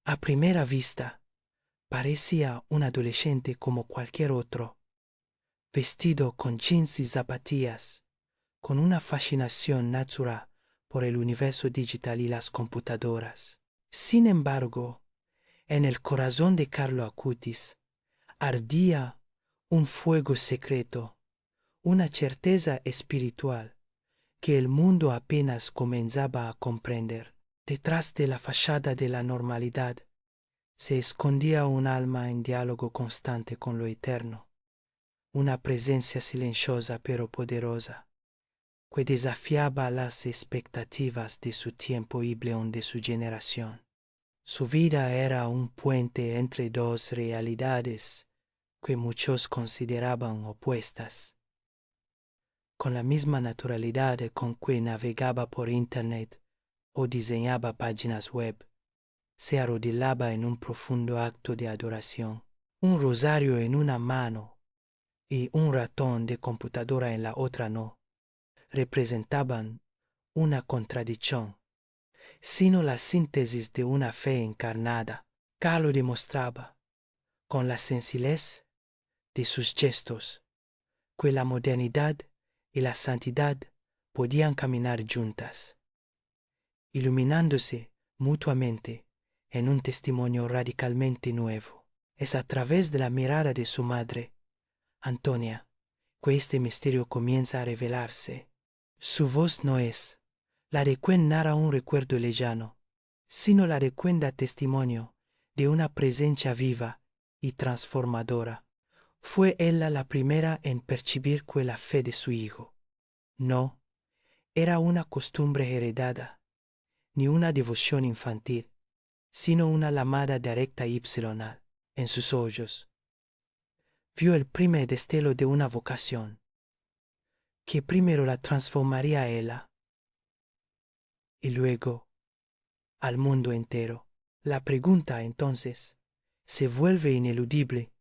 A primera vista, parecía un adolescente como cualquier otro, vestido con jeans y zapatillas, con una fascinación natural por el universo digital y las computadoras. Sin embargo, en el corazón de Carlo Acutis ardía un fuego secreto, una certeza espiritual que el mundo apenas comenzaba a comprender. Detrás de la fachada de la normalidad se escondía un alma en diálogo constante con lo eterno, una presencia silenciosa pero poderosa, que desafiaba las expectativas de su tiempo y de su generación. Su vida era un puente entre dos realidades que muchos consideraban opuestas. Con la misma naturalidad con que navegaba por Internet o diseñaba páginas web, se arrodillaba en un profundo acto de adoración, un rosario en una mano y un ratón de computadora en la otra no, representaban una contradicción, sino la síntesis de una fe encarnada. Carlo demostraba, con la sencillez de sus gestos, que la modernidad y la santidad podían caminar juntas, iluminándose mutuamente en un testimonio radicalmente nuevo. Es a través de la mirada de su madre, Antonia, que este misterio comienza a revelarse. Su voz no es la de quien narra un recuerdo lejano, sino la de quien da testimonio de una presencia viva y transformadora. Fue ella la primera en percibir que la fe de su hijo no era una costumbre heredada, ni una devoción infantil, sino una llamada directa y ipsilonal. En sus ojos vio el primer destello de una vocación, que primero la transformaría a ella y luego al mundo entero. La pregunta, entonces, se vuelve ineludible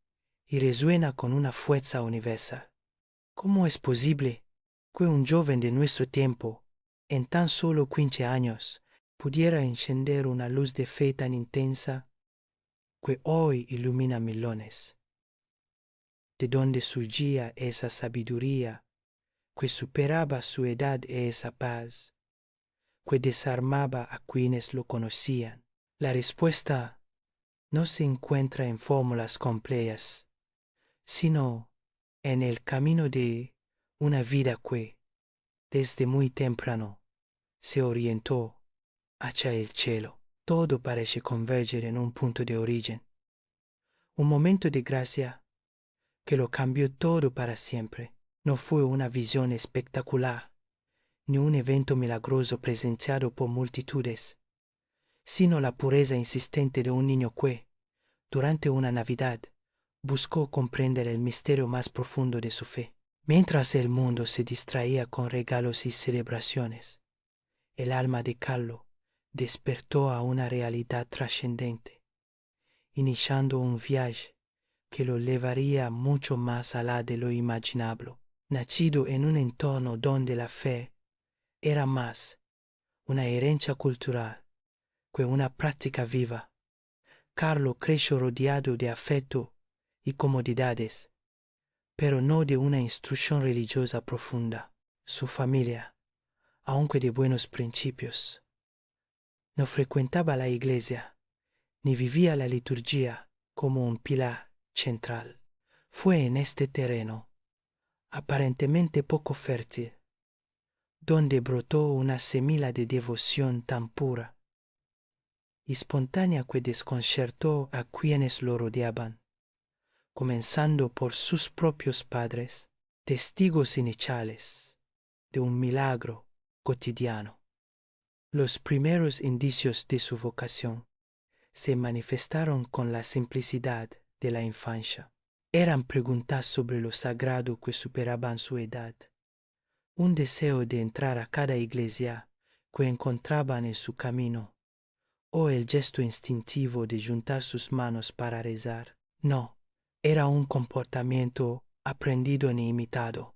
y resuena con una fuerza universal. ¿Cómo es posible que un joven de nuestro tiempo, en tan solo 15 años, pudiera encender una luz de fe tan intensa que hoy ilumina millones? ¿De dónde surgía esa sabiduría que superaba su edad y esa paz que desarmaba a quienes lo conocían? La respuesta no se encuentra en fórmulas complejas, sino en el camino de una vida que, desde muy temprano, se orientó hacia el cielo. Todo parece converger en un punto de origen, un momento de gracia que lo cambió todo para siempre. No fue una visión espectacular, ni un evento milagroso presenciado por multitudes, sino la pureza insistente de un niño que, durante una Navidad, buscó comprender el misterio más profundo de su fe. Mientras el mundo se distraía con regalos y celebraciones, el alma de Carlo despertó a una realidad trascendente, iniciando un viaje que lo llevaría mucho más allá de lo imaginable. Nacido en un entorno donde la fe era más una herencia cultural que una práctica viva, Carlo creció rodeado de afecto y comodidades, pero no de una instrucción religiosa profunda. Su familia, aunque de buenos principios, no frecuentaba la iglesia, ni vivía la liturgia como un pilar central. Fue en este terreno, aparentemente poco fértil, donde brotó una semilla de devoción tan pura y espontánea que desconcertó a quienes lo rodeaban, comenzando por sus propios padres, testigos iniciales de un milagro cotidiano. Los primeros indicios de su vocación se manifestaron con la simplicidad de la infancia. Eran preguntas sobre lo sagrado que superaban su edad, un deseo de entrar a cada iglesia que encontraban en su camino, o el gesto instintivo de juntar sus manos para rezar. No, era un comportamiento aprendido ni imitado.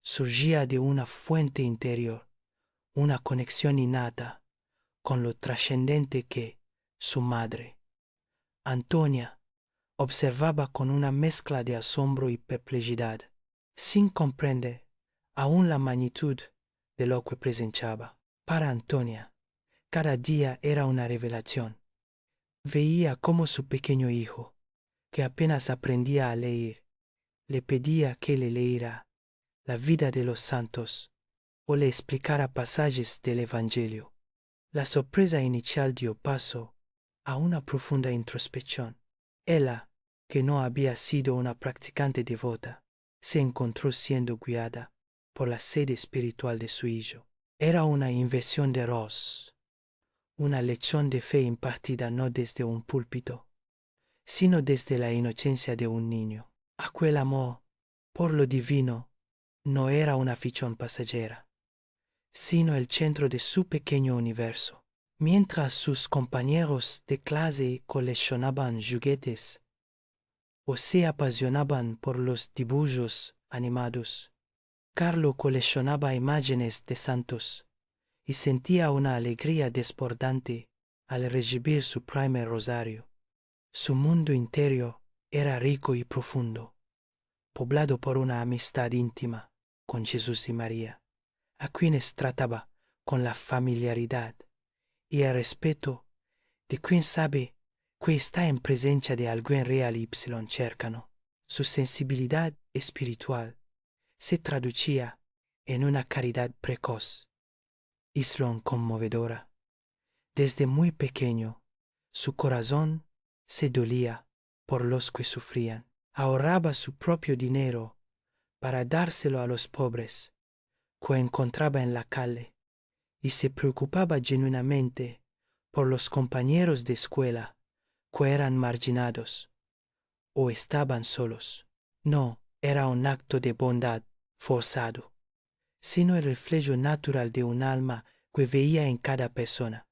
Surgía de una fuente interior, una conexión innata con lo trascendente que su madre, Antonia observaba con una mezcla de asombro y perplejidad, sin comprender aún la magnitud de lo que presenciaba. Para Antonia, cada día era una revelación. Veía cómo su pequeño hijo, que apenas aprendía a leer, le pedía que le leyera la vida de los santos o le explicara pasajes del Evangelio. La sorpresa inicial dio paso a una profunda introspección. Ella, que no había sido una practicante devota, se encontró siendo guiada por la sed espiritual de su hijo. Era una inversión de Ross, una lección de fe impartida no desde un púlpito, sino desde la inocencia de un niño. Aquel amor por lo divino no era una ficción pasajera, sino el centro de su pequeño universo. Mientras sus compañeros de clase coleccionaban juguetes o se apasionaban por los dibujos animados, Carlo coleccionaba imágenes de santos y sentía una alegría desbordante al recibir su primer rosario. Su mundo interior era rico y profundo, poblado por una amistad íntima con Jesús y María, a quienes trataba con la familiaridad y el respeto de quien sabe que está en presencia de algún real ipsilon cercano. Su sensibilidad espiritual se traducía en una caridad precoz, ipsilon conmovedora. Desde muy pequeño, su corazón se dolía por los que sufrían. Ahorraba su propio dinero para dárselo a los pobres que encontraba en la calle y se preocupaba genuinamente por los compañeros de escuela que eran marginados o estaban solos. No era un acto de bondad forzado, sino el reflejo natural de un alma que veía en cada persona,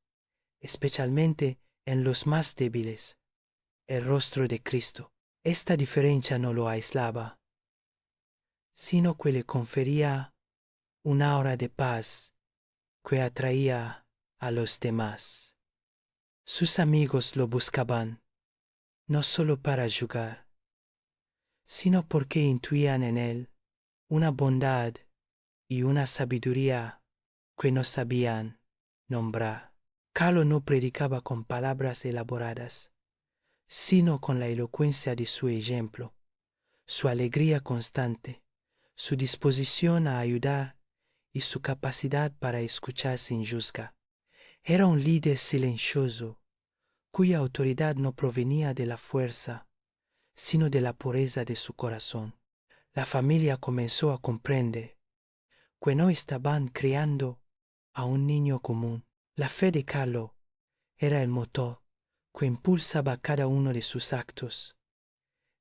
especialmente en los más débiles, el rostro de Cristo. Esta diferencia no lo aislaba, sino que le confería una aura de paz que atraía a los demás. Sus amigos lo buscaban, no solo para jugar, sino porque intuían en él una bondad y una sabiduría que no sabían nombrar. Carlo no predicaba con palabras elaboradas, sino con la elocuencia de su ejemplo, su alegría constante, su disposición a ayudar y su capacidad para escuchar sin juzgar. Era un líder silencioso, cuya autoridad no provenía de la fuerza, sino de la pureza de su corazón. La familia comenzó a comprender que no estaban criando a un niño común. La fe de Carlo era el motor que impulsaba cada uno de sus actos,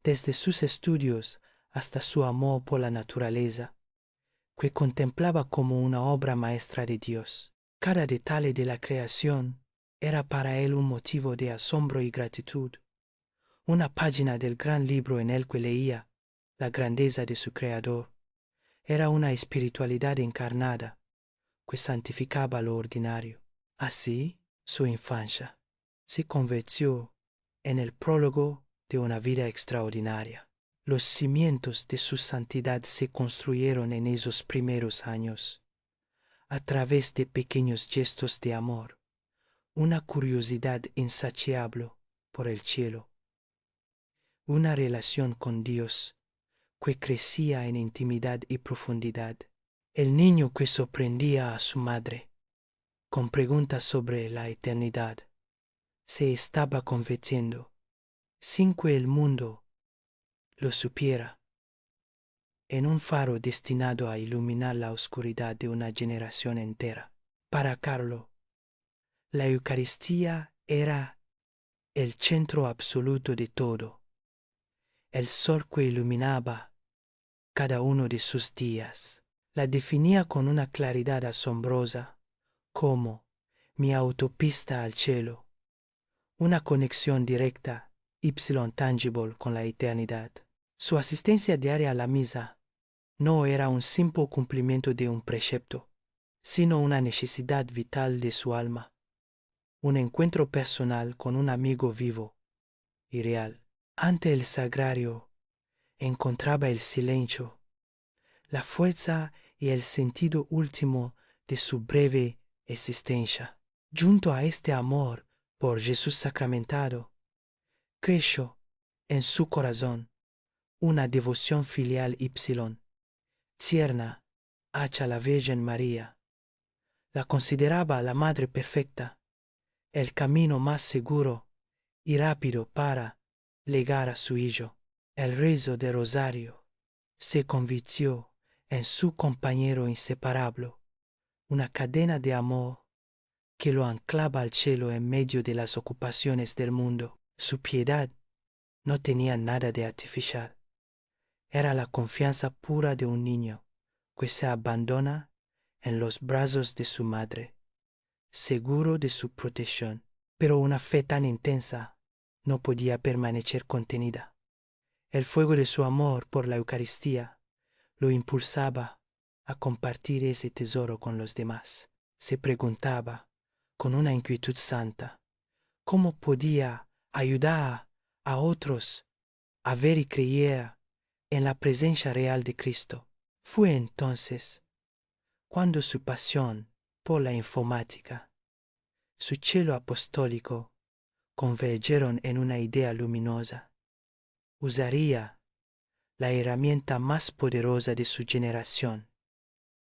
desde sus estudios hasta su amor por la naturaleza, que contemplaba como una obra maestra de Dios. Cada detalle de la creación era para él un motivo de asombro y gratitud. Una página del gran libro en el que leía la grandeza de su Creador era una espiritualidad encarnada que santificaba lo ordinario. Así, su infancia se convirtió en el prólogo de una vida extraordinaria. Los cimientos de su santidad se construyeron en esos primeros años, a través de pequeños gestos de amor, una curiosidad insaciable por el cielo, una relación con Dios que crecía en intimidad y profundidad. El niño que sorprendía a su madre con preguntas sobre la eternidad se estaba convirtiendo, sin que el mundo lo supiera, en un faro destinado a iluminar la oscuridad de una generación entera. Para Carlo, la Eucaristía era el centro absoluto de todo, el sol que iluminaba cada uno de sus días. La definía con una claridad asombrosa como mi autopista al cielo, una conexión directa, ipsilon tangible, con la eternidad. Su asistencia diaria a la misa no era un simple cumplimiento de un precepto, sino una necesidad vital de su alma, un encuentro personal con un amigo vivo y real. Ante el sagrario encontraba el silencio, la fuerza y el sentido último de su breve existencia. Junto a este amor por Jesús sacramentado, creció en su corazón una devoción filial tierna hacia la Virgen María. La consideraba la Madre perfecta, el camino más seguro y rápido para llegar a su hijo. El rezo de rosario se convirtió en su compañero inseparable, una cadena de amor que lo anclaba al cielo en medio de las ocupaciones del mundo. Su piedad no tenía nada de artificial. Era la confianza pura de un niño que se abandona en los brazos de su madre, seguro de su protección. Pero una fe tan intensa no podía permanecer contenida. El fuego de su amor por la Eucaristía lo impulsaba a compartir ese tesoro con los demás. Se preguntaba, con una inquietud santa, cómo podía ayudar a otros a ver y creer en la presencia real de Cristo. Fue entonces cuando su pasión por la informática, su celo apostólico, convergieron en una idea luminosa. Usaría la herramienta más poderosa de su generación,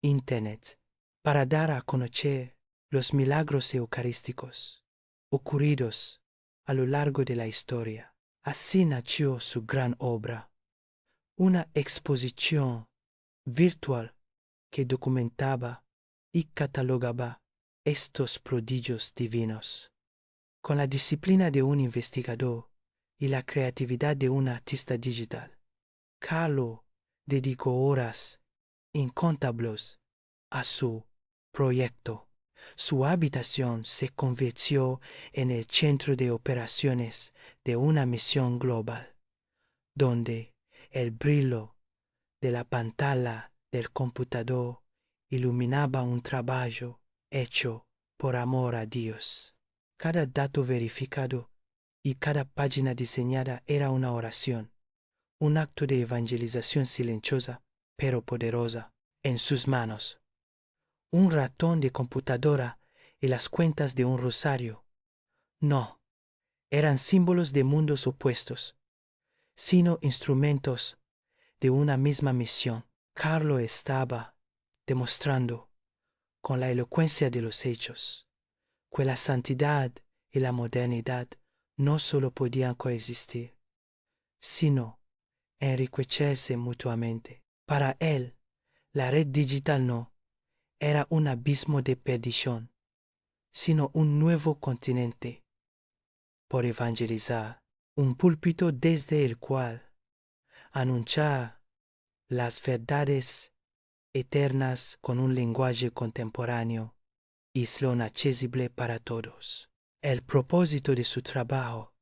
Internet, para dar a conocer los milagros eucarísticos ocurridos a lo largo de la historia. Así nació su gran obra, una exposición virtual que documentaba y catalogaba estos prodigios divinos. Con la disciplina de un investigador y la creatividad de un artista digital, Carlo dedicó horas incontables a su proyecto. Su habitación se convirtió en el centro de operaciones de una misión global, donde el brillo de la pantalla del computador iluminaba un trabajo hecho por amor a Dios. Cada dato verificado y cada página diseñada era una oración, un acto de evangelización silenciosa pero poderosa. En sus manos, un ratón de computadora y las cuentas de un rosario no eran símbolos de mundos opuestos, sino instrumentos de una misma misión. Carlo estaba demostrando, con la elocuencia de los hechos, que la santidad y la modernidad no solo podían coexistir, sino enriquecerse mutuamente. Para él, la red digital no era un abismo de perdición, sino un nuevo continente por evangelizar, un púlpito desde el cual anunciar las verdades eternas con un lenguaje contemporáneo y accesible para todos. El propósito de su trabajo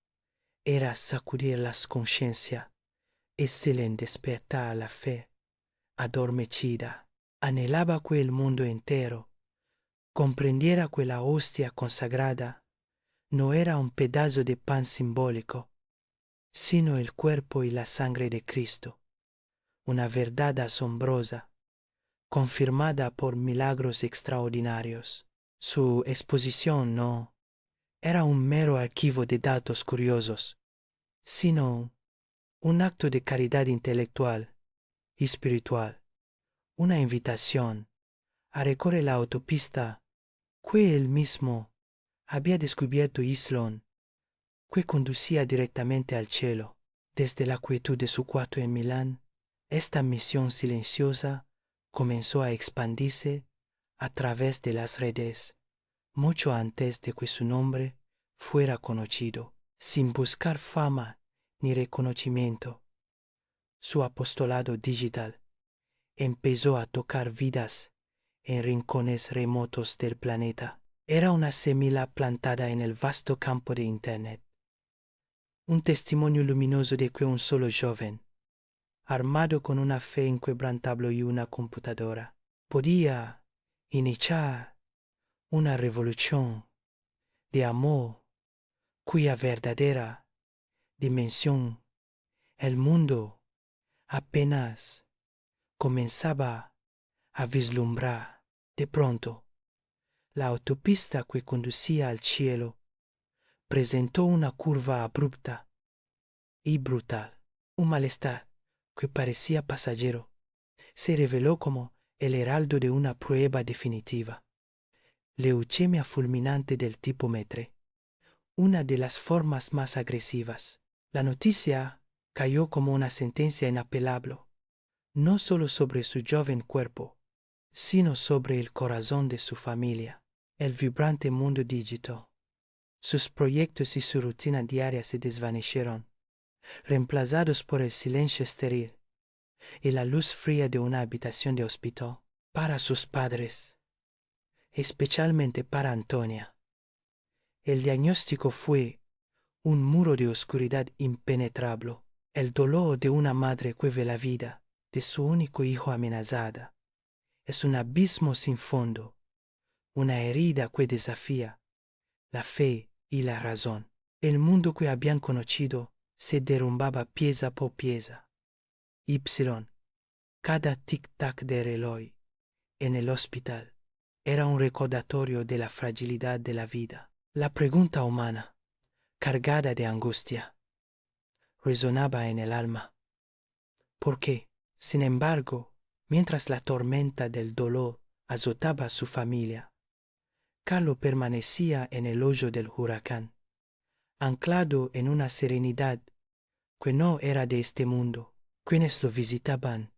era sacudir las conciencias y despertar la fe adormecida. Anhelaba que el mundo entero comprendiera que la hostia consagrada no era un pedazo de pan simbólico, sino el cuerpo y la sangre de Cristo, una verdad asombrosa, confirmada por milagros extraordinarios. Su exposición no era un mero archivo de datos curiosos, sino un acto de caridad intelectual y espiritual, una invitación a recorrer la autopista que él mismo había descubierto Islón, que conducía directamente al cielo. Desde la quietud de su cuarto en Milán, esta misión silenciosa comenzó a expandirse a través de las redes, mucho antes de que su nombre fuera conocido. Sin buscar fama ni reconocimiento, su apostolado digital empezó a tocar vidas en rincones remotos del planeta. Era una semilla plantada en el vasto campo de Internet, un testimonio luminoso de que un solo joven, armado con una fe inquebrantable y una computadora, podía iniciar una revolución de amor cuya verdadera dimensión, el mundo apenas comenzaba a vislumbrar. De pronto, la autopista que conducía al cielo presentó una curva abrupta y brutal. Un malestar que parecía pasajero se reveló como el heraldo de una prueba definitiva. Leucemia fulminante del tipo Metre, una de las formas más agresivas. La noticia cayó como una sentencia inapelable, no solo sobre su joven cuerpo, sino sobre el corazón de su familia. El vibrante mundo digital. Sus proyectos y su rutina diaria se desvanecieron, reemplazados por el silencio estéril y la luz fría de una habitación de hospital. Para sus padres, especialmente para Antonia, el diagnóstico fue un muro de oscuridad impenetrable, el dolor de una madre que ve la vida de su único hijo amenazada. Es un abismo sin fondo, una herida que desafía la fe y la razón. El mundo que habían conocido se derrumbaba pieza por pieza. Cada tic-tac de reloj en el hospital era un recordatorio de la fragilidad de la vida. La pregunta humana, cargada de angustia, resonaba en el alma. ¿Por qué? Sin embargo, mientras la tormenta del dolor azotaba a su familia, Carlo permanecía en el hoyo del huracán, anclado en una serenidad que no era de este mundo. Quienes lo visitaban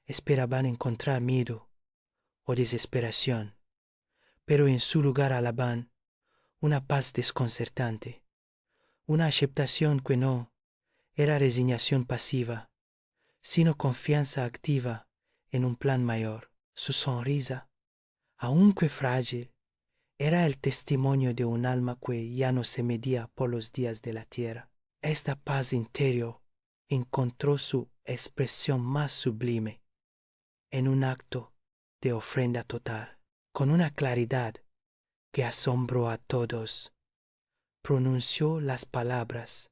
esperaban encontrar miedo o desesperación, pero en su lugar alaban una paz desconcertante, una aceptación que no era resignación pasiva, sino confianza activa en un plan mayor. Su sonrisa, aunque frágil, era el testimonio de un alma que ya no se medía por los días de la tierra. Esta paz interior encontró su expresión más sublime en un acto de ofrenda total. Con una claridad que asombró a todos, pronunció las palabras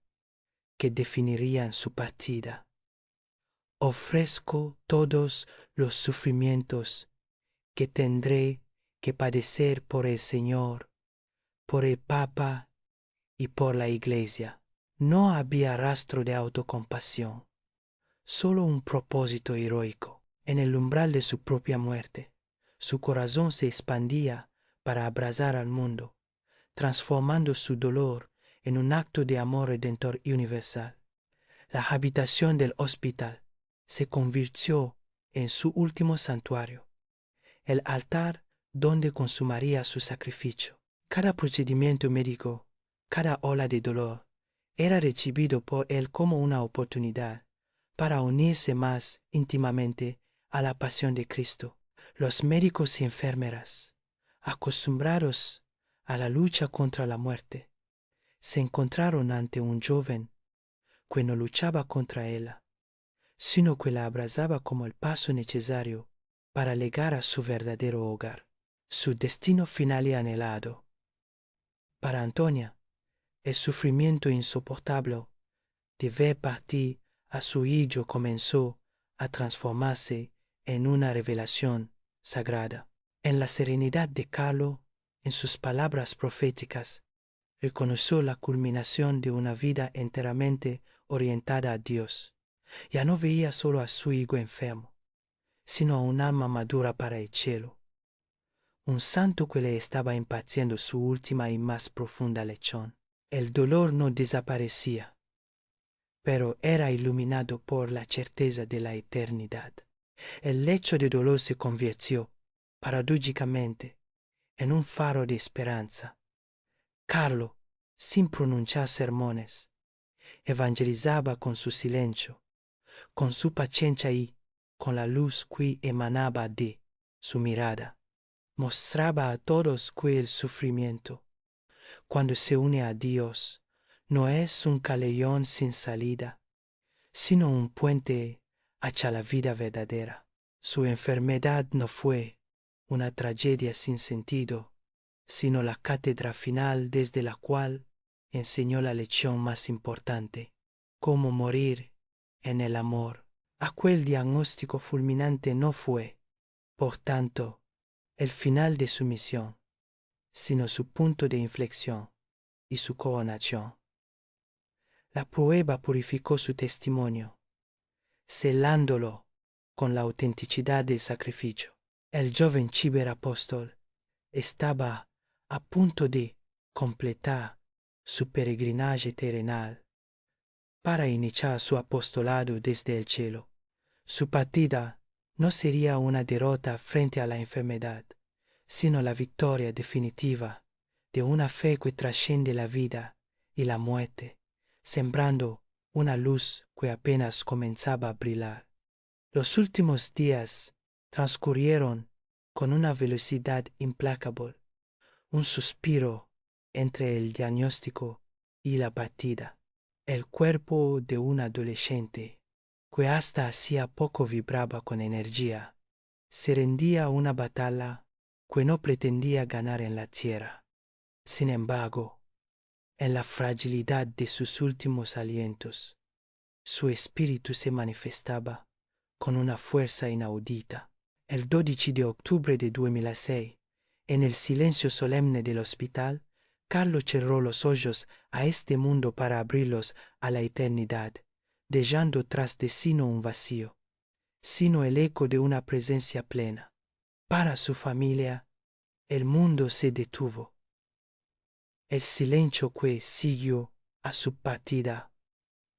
que definirían su partida. Ofrezco todos los sufrimientos que tendré que padecer por el Señor, por el Papa y por la Iglesia. No había rastro de autocompasión, solo un propósito heroico. En el umbral de su propia muerte, su corazón se expandía para abrazar al mundo, transformando su dolor en un acto de amor redentor universal. La habitación del hospital se convirtió en su último santuario, el altar donde consumaría su sacrificio. Cada procedimiento médico, cada ola de dolor, era recibido por él como una oportunidad para unirse más íntimamente a la pasión de Cristo. Los médicos y enfermeras, acostumbrados a la lucha contra la muerte, se encontraron ante un joven que no luchaba contra ella, sino que la abrazaba como el paso necesario para llegar a su verdadero hogar, su destino final y anhelado. Para Antonia, el sufrimiento insoportable de ver partir a su hijo comenzó a transformarse en una revelación sagrada. En la serenidad de Carlo, en sus palabras proféticas, reconoció la culminación de una vida enteramente orientada a Dios. Ya no veía solo a su hijo enfermo, sino a un alma madura para el cielo, un santo que le estaba impartiendo su última y más profunda lección. El dolor no desaparecía, pero era iluminado por la certeza de la eternidad. El lecho de dolor se convirtió, paradójicamente, en un faro de esperanza. Carlo, sin pronunciar sermones, evangelizaba con su silencio, con su paciencia y con la luz que emanaba de su mirada. Mostraba a todos que el sufrimiento, cuando se une a Dios, no es un callejón sin salida, sino un puente hacia la vida verdadera. Su enfermedad no fue una tragedia sin sentido, sino la cátedra final desde la cual enseñó la lección más importante. cómo morir en el amor. Aquel diagnóstico fulminante no fue, por tanto, el final de su misión, sino su punto de inflexión y su coronación. La prueba purificó su testimonio, celándolo con la autenticidad del sacrificio. El joven ciberapóstol estaba a punto de completar su peregrinaje terrenal para iniciar su apostolado desde el cielo. Su partida no sería una derrota frente a la enfermedad, sino la victoria definitiva de una fe que trasciende la vida y la muerte, sembrando una luz que apenas comenzaba a brillar. Los últimos días transcurrieron con una velocidad implacable, un suspiro entre el diagnóstico y la partida. El cuerpo de un adolescente, que hasta hacía poco vibraba con energía, se rendía a una batalla que no pretendía ganar en la tierra. Sin embargo, en la fragilidad de sus últimos alientos, su espíritu se manifestaba con una fuerza inaudita. El 12 de octubre de 2006, en el silencio solemne del hospital, Carlo cerró los ojos a este mundo para abrirlos a la eternidad, dejando tras de sí no un vacío, sino el eco de una presencia plena. Para su familia, el mundo se detuvo. El silencio que siguió a su partida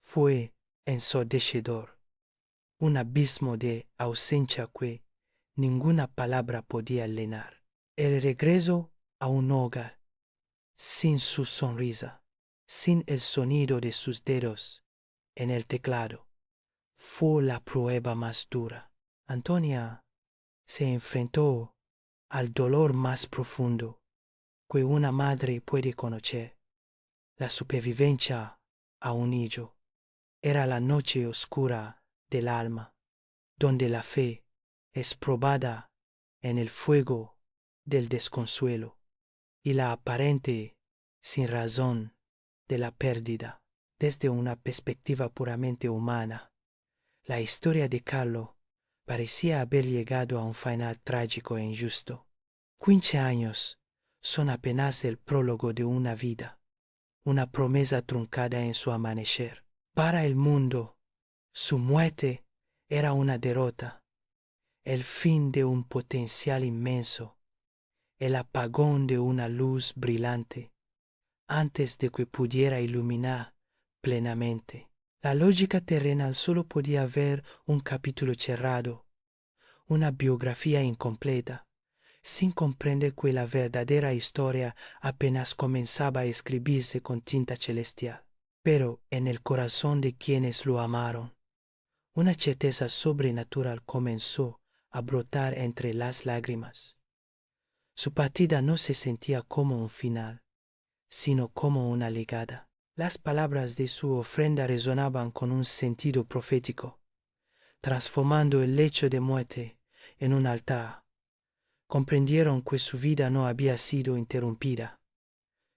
fue ensordecedor, un abismo de ausencia que ninguna palabra podía llenar. El regreso a un hogar, sin su sonrisa, sin el sonido de sus dedos en el teclado, fue la prueba más dura. Antonia se enfrentó al dolor más profundo que una madre puede conocer, la supervivencia a un hijo. Era la noche oscura del alma, donde la fe es probada en el fuego del desconsuelo y la aparente sin razón de la pérdida. Desde una perspectiva puramente humana, la historia de Carlo parecía haber llegado a un final trágico e injusto. 15 años son apenas el prólogo de una vida, una promesa truncada en su amanecer. Para el mundo, su muerte era una derrota, el fin de un potencial inmenso, el apagón de una luz brillante, antes de que pudiera iluminar plenamente. La lógica terrenal solo podía ver un capítulo cerrado, una biografía incompleta, sin comprender que la verdadera historia apenas comenzaba a escribirse con tinta celestial. Pero en el corazón de quienes lo amaron, una certeza sobrenatural comenzó a brotar entre las lágrimas. Su partida no se sentía como un final, sino como una legada. Las palabras de su ofrenda resonaban con un sentido profético, transformando el lecho de muerte en un altar. Comprendieron que su vida no había sido interrumpida,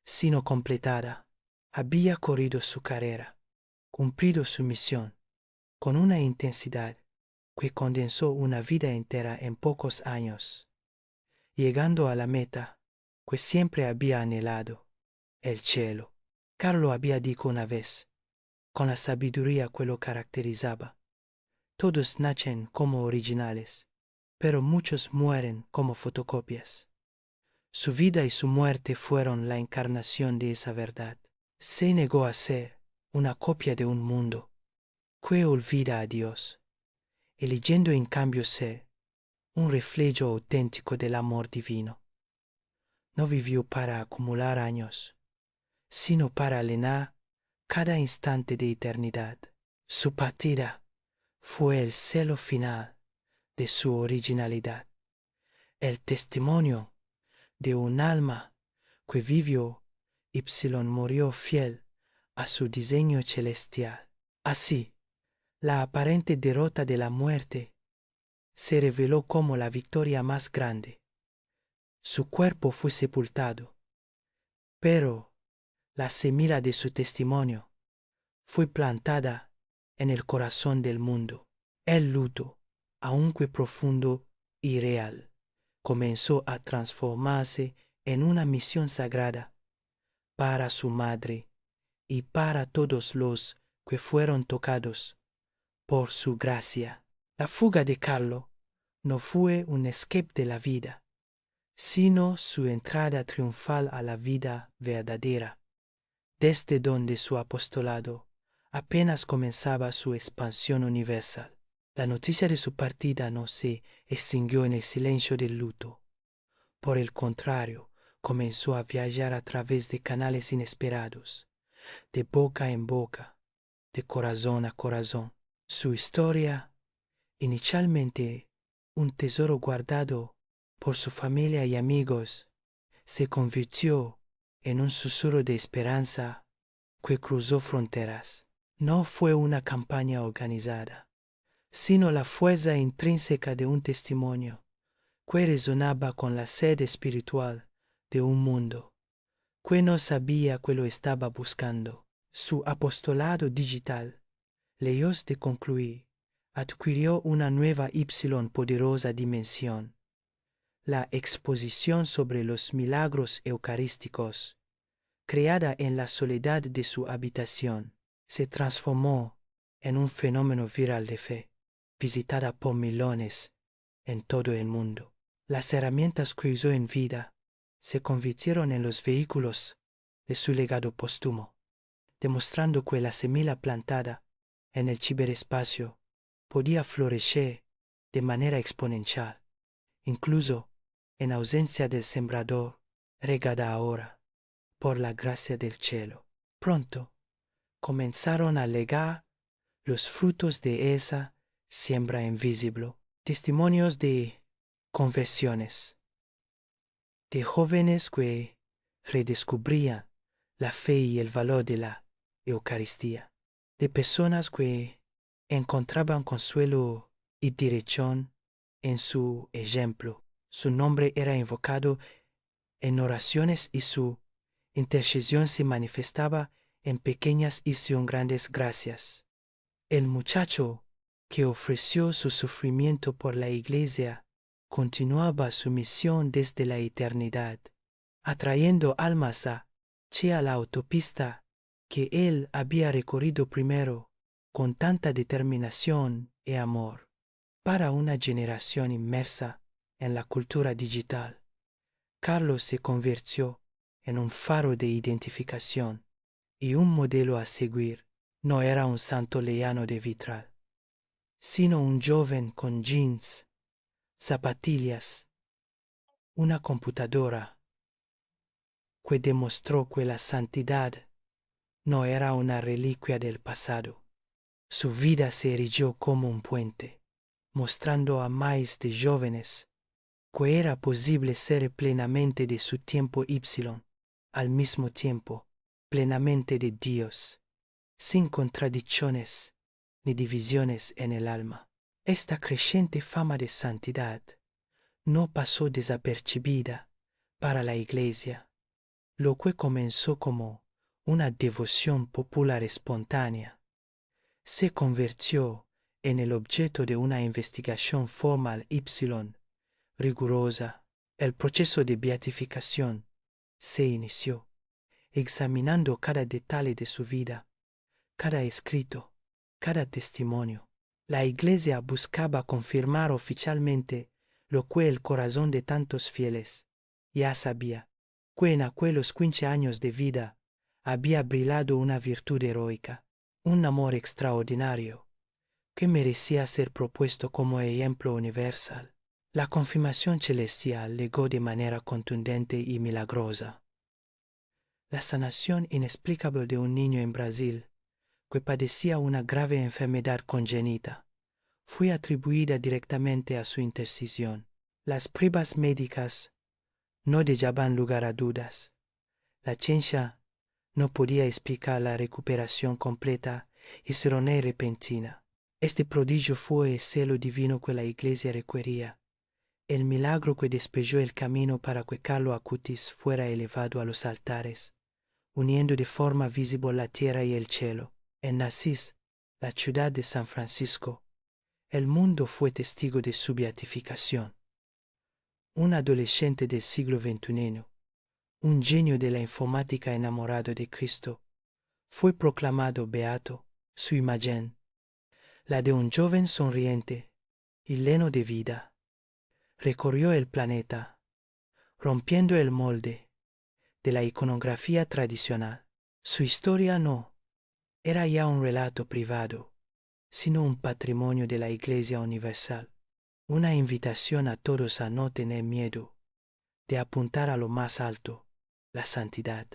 sino completada. Había corrido su carrera, cumplido su misión, con una intensidad que condensó una vida entera en pocos años, llegando a la meta que siempre había anhelado, el cielo. Carlo había dicho una vez, con la sabiduría que lo caracterizaba: todos nacen como originales, pero muchos mueren como fotocopias. Su vida y su muerte fueron la encarnación de esa verdad. Se negó a ser una copia de un mundo que olvida a Dios, eligiendo en cambio ser un reflejo auténtico del amor divino. No vivió para acumular años, sino para llenar cada instante de eternidad. Su partida fue el celo final de su originalidad, el testimonio de un alma que vivió y murió fiel a su diseño celestial. Así, la aparente derrota de la muerte se reveló como la victoria más grande. Su cuerpo fue sepultado, pero la semilla de su testimonio fue plantada en el corazón del mundo. El luto, aunque profundo y real, comenzó a transformarse en una misión sagrada para su madre y para todos los que fueron tocados por su gracia. La fuga de Carlos no fue un escape de la vida, sino su entrada triunfal a la vida verdadera, desde donde su apostolado apenas comenzaba su expansión universal. La noticia de su partida no se extinguió en el silencio del luto. Por el contrario, comenzó a viajar a través de canales inesperados, de boca en boca, de corazón a corazón. Su historia, inicialmente un tesoro guardado por su familia y amigos, se convirtió en un susurro de esperanza que cruzó fronteras. No fue una campaña organizada, sino la fuerza intrínseca de un testimonio que resonaba con la sed espiritual de un mundo que no sabía que lo estaba buscando. Su apostolado digital, lejos de concluir, adquirió una nueva y poderosa dimensión: la exposición sobre los milagros eucarísticos. Creada en la soledad de su habitación, se transformó en un fenómeno viral de fe, visitada por millones en todo el mundo. Las herramientas que usó en vida se convirtieron en los vehículos de su legado póstumo, demostrando que la semilla plantada en el ciberespacio podía florecer de manera exponencial, incluso en ausencia del sembrador, regada ahora por la gracia del cielo. Pronto comenzaron a legar los frutos de esa siembra invisible, testimonios de conversiones, de jóvenes que redescubrían la fe y el valor de la Eucaristía, de personas que encontraban consuelo y dirección en su ejemplo. Su nombre era invocado en oraciones y su intercesión se manifestaba en pequeñas y en grandes gracias. El muchacho que ofreció su sufrimiento por la Iglesia continuaba su misión desde la eternidad, atrayendo almas hacia la autopista que él había recorrido primero con tanta determinación y amor. Para una generación inmersa en la cultura digital, Carlos se convirtió en un faro de identificación y un modelo a seguir. No era un santo lejano de vitral, sino un joven con jeans, zapatillas, una computadora, que demostró que la santidad no era una reliquia del pasado. Su vida se erigió como un puente, mostrando a miles de jóvenes que era posible ser plenamente de su tiempo al mismo tiempo plenamente de Dios, sin contradicciones ni divisiones en el alma. Esta creciente fama de santidad no pasó desapercibida para la Iglesia. Lo que comenzó como una devoción popular espontánea se convirtió en el objeto de una investigación formal rigurosa. El proceso de beatificación se inició, examinando cada detalle de su vida, cada escrito, cada testimonio. La Iglesia buscaba confirmar oficialmente lo que el corazón de tantos fieles ya sabía, que en aquellos 15 años de vida había brillado una virtud heroica, un amor extraordinario, que merecía ser propuesto como ejemplo universal. La confirmación celestial legó de manera contundente y milagrosa. La sanación inexplicable de un niño en Brasil que padecía una grave enfermedad congénita fue atribuida directamente a su intercesión. Las pruebas médicas no dejaban lugar a dudas. La ciencia no podía explicar la recuperación completa y serena y repentina. Este prodigio fue el celo divino que la Iglesia requería, el milagro que despejó el camino para que Carlo Acutis fuera elevado a los altares, uniendo de forma visible la tierra y el cielo. En Asís, la ciudad de San Francisco, el mundo fue testigo de su beatificación. Un adolescente del siglo XXI, un genio de la informática enamorado de Cristo, fue proclamado beato. Su imagen, la de un joven sonriente y lleno de vida, recorrió el planeta, rompiendo el molde de la iconografía tradicional. Su historia no era ya un relato privado, sino un patrimonio de la Iglesia Universal, una invitación a todos a no tener miedo de apuntar a lo más alto, la santidad.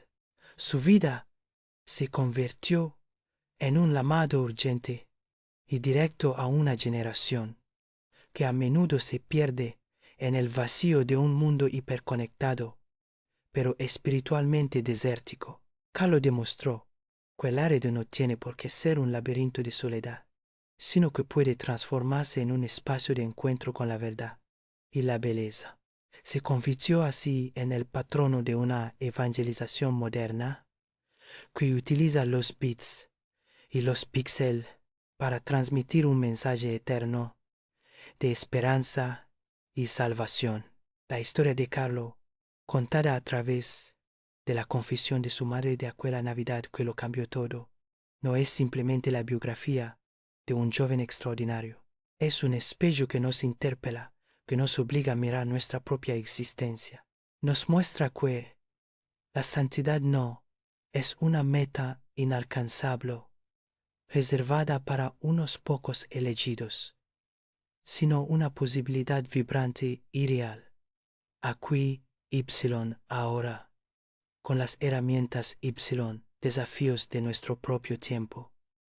Su vida se convirtió en un llamado urgente y directo a una generación que a menudo se pierde en el vacío de un mundo hiperconectado, pero espiritualmente desértico. Carlo demostró que el área no tiene por qué ser un laberinto de soledad, sino que puede transformarse en un espacio de encuentro con la verdad y la belleza. Se convirtió así en el patrono de una evangelización moderna que utiliza los bits y los píxeles para transmitir un mensaje eterno de esperanza y salvación. La historia de Carlo, contada a través de la confesión de su madre de aquella Navidad que lo cambió todo, no es simplemente la biografía de un joven extraordinario. Es un espejo que nos interpela, que nos obliga a mirar nuestra propia existencia. Nos muestra que la santidad no es una meta inalcanzable, reservada para unos pocos elegidos, sino una posibilidad vibrante y real. Aquí Y ahora, con las herramientas Y, desafíos de nuestro propio tiempo,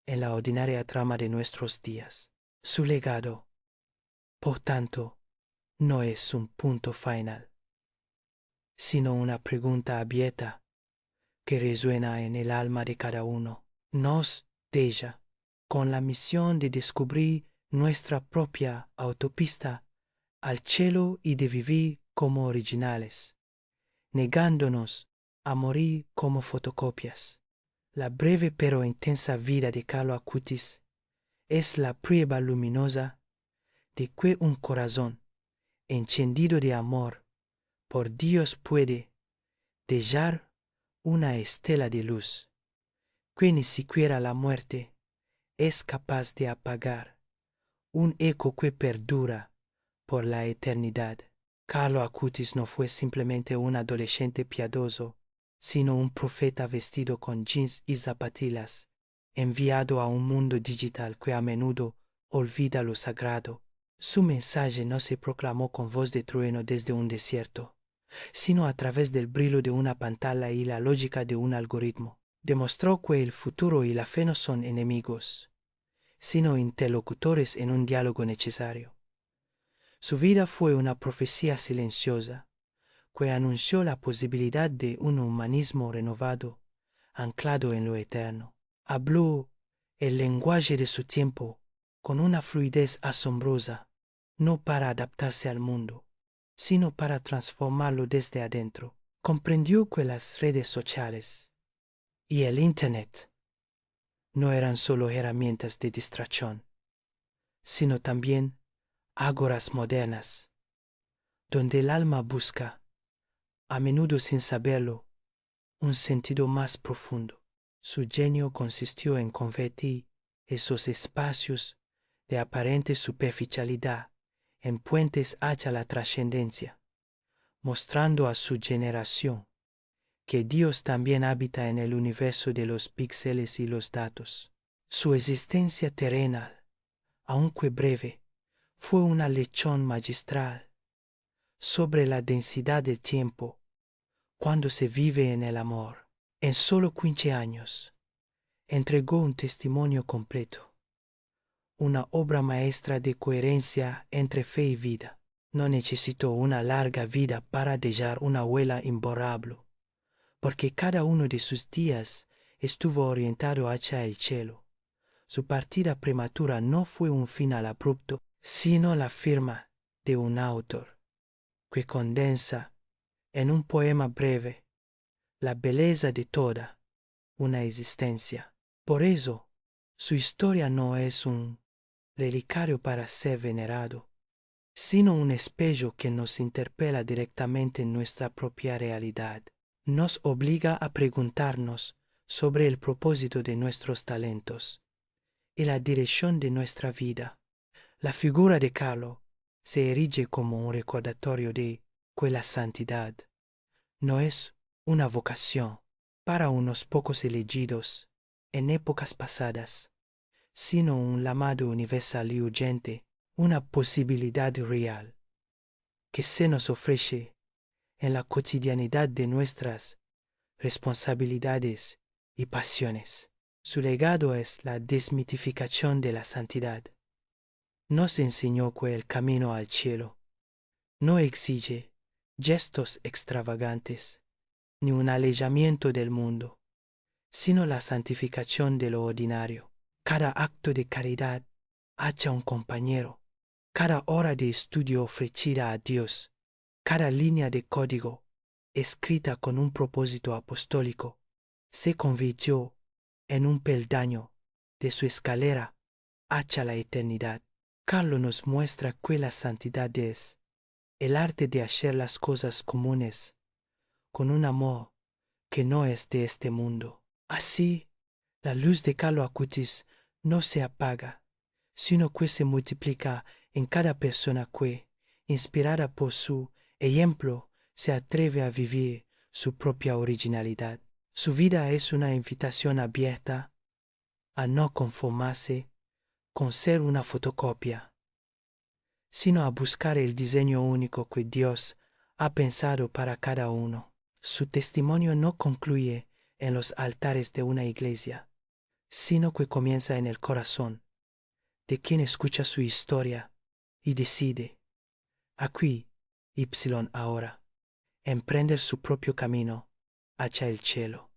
en la ordinaria trama de nuestros días. Su legado, por tanto, no es un punto final, sino una pregunta abierta que resuena en el alma de cada uno. Nos deja con la misión de descubrir nuestra propia autopista al cielo y de vivir como originales, negándonos a morir como fotocopias. La breve pero intensa vida de Carlo Acutis es la prueba luminosa de que un corazón encendido de amor por Dios puede dejar una estela de luz que ni siquiera la muerte es capaz de apagar, un eco que perdura por la eternidad. Carlo Acutis no fue simplemente un adolescente piadoso, sino un profeta vestido con jeans y zapatillas, enviado a un mundo digital que a menudo olvida lo sagrado. Su mensaje no se proclamó con voz de trueno desde un desierto, sino a través del brillo de una pantalla y la lógica de un algoritmo. Demostró que el futuro y la fe no son enemigos, sino interlocutores en un diálogo necesario. Su vida fue una profecía silenciosa que anunció la posibilidad de un humanismo renovado, anclado en lo eterno. Habló el lenguaje de su tiempo con una fluidez asombrosa, no para adaptarse al mundo, sino para transformarlo desde adentro. Comprendió que las redes sociales y el Internet no eran solo herramientas de distracción, sino también ágoras modernas, donde el alma busca, a menudo sin saberlo, un sentido más profundo. Su genio consistió en convertir esos espacios de aparente superficialidad en puentes hacia la trascendencia, mostrando a su generación que Dios también habita en el universo de los píxeles y los datos. Su existencia terrenal, aunque breve, fue una lección magistral sobre la densidad del tiempo cuando se vive en el amor. En solo 15 años, entregó un testimonio completo, una obra maestra de coherencia entre fe y vida. No necesitó una larga vida para dejar una huella imborrable, porque cada uno de sus días estuvo orientado hacia el cielo. Su partida prematura no fue un final abrupto, sino la firma de un autor que condensa en un poema breve la belleza de toda una existencia. Por eso, Su historia no es un relicario para ser venerado, sino un espejo que nos interpela directamente en nuestra propia realidad. Nos obliga a preguntarnos sobre el propósito de nuestros talentos y la dirección de nuestra vida. La figura de Carlo se erige como un recordatorio de que la santidad no es una vocación para unos pocos elegidos en épocas pasadas, sino un llamado universal y urgente, una posibilidad real que se nos ofrece en la cotidianidad de nuestras responsabilidades y pasiones. Su legado es la desmitificación de la santidad. Nos enseñó que el camino al cielo no exige gestos extravagantes ni un alejamiento del mundo, sino la santificación de lo ordinario. Cada acto de caridad hacha un compañero, cada hora de estudio ofrecida a Dios, cada línea de código escrita con un propósito apostólico, se convirtió en un peldaño de su escalera hacia la eternidad. Carlo nos muestra que la santidad es el arte de hacer las cosas comunes con un amor que no es de este mundo. Así, la luz de Carlo Acutis no se apaga, sino que se multiplica en cada persona que, inspirada por su ejemplo, se atreve a vivir su propia originalidad. Su vida es una invitación abierta a no conformarse con ser una fotocopia, sino a buscar el diseño único que Dios ha pensado para cada uno. Su testimonio no concluye en los altares de una iglesia, sino que comienza en el corazón de quien escucha su historia y decide, aquí, ahora, emprender su propio camino hacia el cielo.